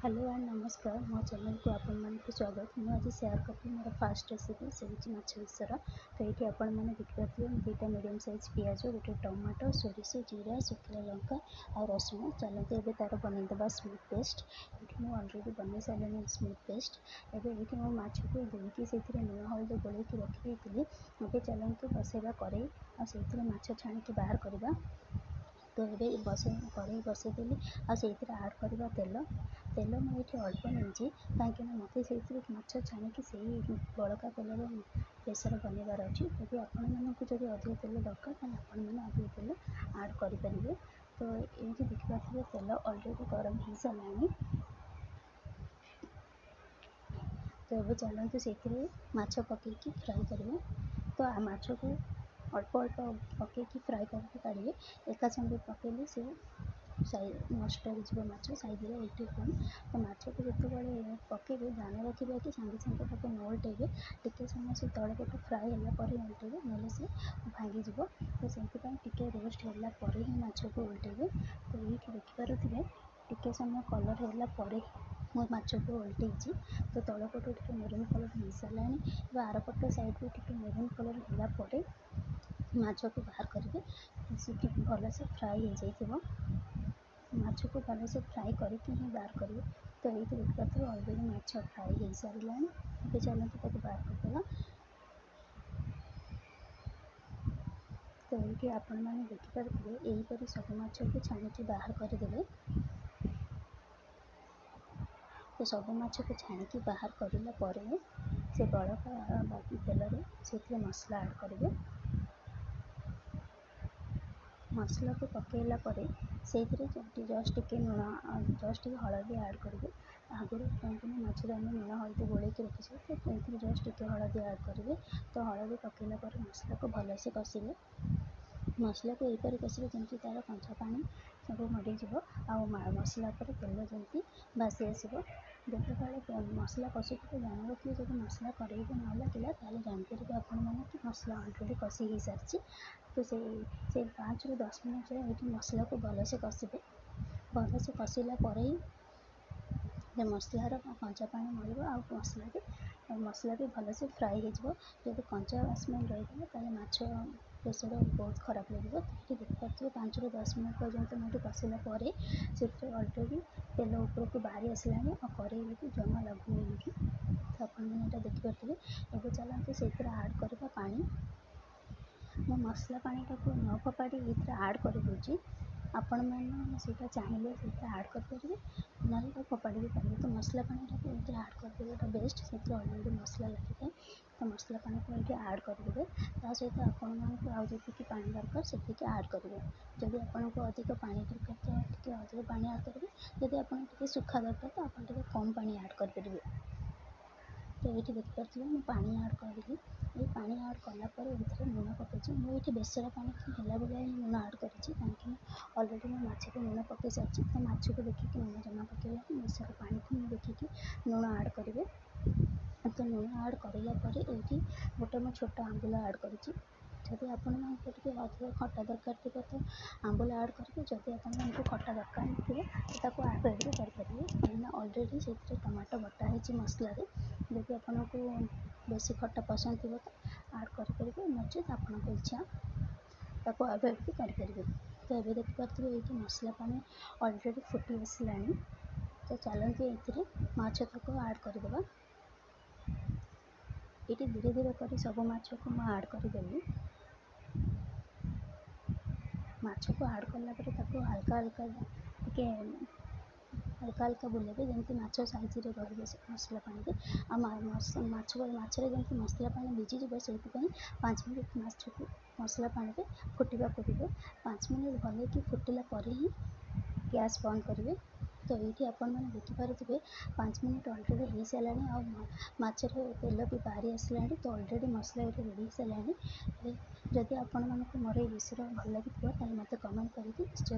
Hello and नमस्कार मो channel को आपण मानक स्वागत। मुझे आज सेयार करी मोर फास्ट रेसिपी से माछ बेसर। तो ये आपण मैंने देखिए दुईटा मीडियम साइज पियाज गोटे टमाटो सोरिष जीरा सुखला लंका और रसुण चलते ये तार बनईदे स्मूथ पेस्ट। ये मुझे अलरेडी बन सारे स्मूथ पेस्ट। एवं ये मो माछ को धोईकी से लुण हलदी गोल रखी ये चलते बसैबा कड़े और माछ छाणी बाहर करवा। तो ये कड़े बसईदेली आते आड करवा तेल तेल मुझे अल्प नहीं कहीं मत से माछ छाणी से बड़का तेल प्रेसर बनइबार अच्छी। यदि आपण मानक जब अधिक तेल दरकार आपण मैंने अधिक तेल आड करेंगे। तो ये देखिए तेल अलरेडी गरम हो सारा। तो ये चलते से माछ पकईकी फ्राए करेंगे। तो माछ को अल्प अल्प पकईकी फ्राए करके काढ़े एका संगे पकड़े से नष्ट हो माछ साइज ये कम। तो माछ को जिते पकड़े ध्यान रखिए कि सांगे सांगे न उल्टेबे टिके समय से तले पट फ्राए होगापर उल्टेबे ना से भांगीज। तो से टिके रोस्ट होगापर ही माछ को उल्टेबे। तो ये देखिपे टिके समय कलर होगापर मो माछ को उल्टे। तो तल पट टे मेरून कलर हो सारा आर पट साइड भी टे मेरून कलर होगापर माछ को बाहर करेंगे। भल से फ्राए हो जाइए माछ को भल से फ्राए करके ही बाहर करेंगे। तो ये देखिए अलरेडी माछ फ्राए हो सारा। ये चलते बाहर करदेवा। तो ये आपण मैंने देखिपे यहीपरि सब माछ को छाणी बाहर करदे। तो सब माछ को छाणी बाहर कराला से बड़का तेल से मसला ऐड करेंगे। मसला को पकईला से जस्ट टे लुण जस्ट हलदी ऐड करेंगे। आगुरी कहीं मछली आम लुण हलदी गोल रखी तो ये जस्ट टे हलदी ऐड करेंगे। तो हलदी पकईला मसला को भल से कषिले मसला को यहीपरि कषिले जमी तार कंचा पानी सब मरीज आ मसला पर तेल जमी बासी आसो। जो मसला कषु जान रखिए जब मसला कड़े न लगे जानपर आपण मैंने कि मसला अलरेडी कषि हो सारी। तो से 5 ରୁ 10 मिनट ये मसला को भल से कषिबे। भल से कषिला मसलार कंचा पानी मर मसला भी भल से फ्राए हो। जब कंचा स्मेल रही है माछ प्रेसर बहुत खराब लगे। तो देखिए 5 ରୁ 10 मिनट पर्यंत मुझे कषिला से अलरेडी तेल ऊपर को बाहरी आसला और कड़े भी जमा लगुनि। तो आपटा देखिपे ये चलते से आड करवा पानी। मो मसला पानीटा को न फपाड़ी ये आड कर दूँगी। आपण मैंने से चाहिए से आड करेंगे ना तो फपाड़ी भी पारे। तो मसला पानीटा को ये आड करदेटा बेस्ट से अलरेडी मसला लगी था। तो मसला पानी को ये आड करदे सहित आपण मानक आउ जी पानी दरकार से आड करेंगे। जदि आपन को अधिक पानी दरकार तो अधिक पानी आड करेंगे। जदि आपको सुखा दरकार तो आप कम पानी आड करेंगे। तो ये देखिए मुझे पानी आड करी। ये पानी आड कलापर ये लुण पकई मुझे बेसर पानी है बेले लुण आड करें अलरेडी मो माछ को लुण पकई सारी। तो माछ को देखिए लुण जमा पकड़ा बेसर पानी को देखिए लुण आड करेंगे। तो लुण आड करापर ये गोटे मो छोट आंबुल आड करी। जदि आपण अधिक खट्टा दरकार थी तो आंबुल आड करेंगे। जदि आपको खट्टा दरकार नहीं तो आवेड भी करेंगे कहीं अलरेडी से टमाटो बटा है मसलार। जदि आपको बेसी खट्टा पसंद थी तो आड करेंगे नचेत आपण इच्छा ताको आवेड भी करेंगे। तो ये देखिए ये मसला पानी अलरेडी फुटी आसला। तो चलते ये माछ तक आड करदे। ये धीरे धीरे कर सब माछ को मुझे आड करदेली। माछ को आड कलापर हल्का हल्का टे हल्का हल्का बुलेबे जमी माछ साइज रे से मसला पानी माछरे जमी मसला पानी भिजीज से 5 मिनट माछ को मसला पानी फुटवा देवे। 5 मिनट भले कि फुटिला ही गैस बंद करेंगे। तो ये आपण मैंने देखिपे 5 मिनट अलरेडी हो सारा आछर तेल भी बाहरी आसला। तो अलरेडी मसला ये रेडी हो सारा। जदि आपण मानक मोर ये रेसिपी भल लगी तो मत कमेंट करके निश्चय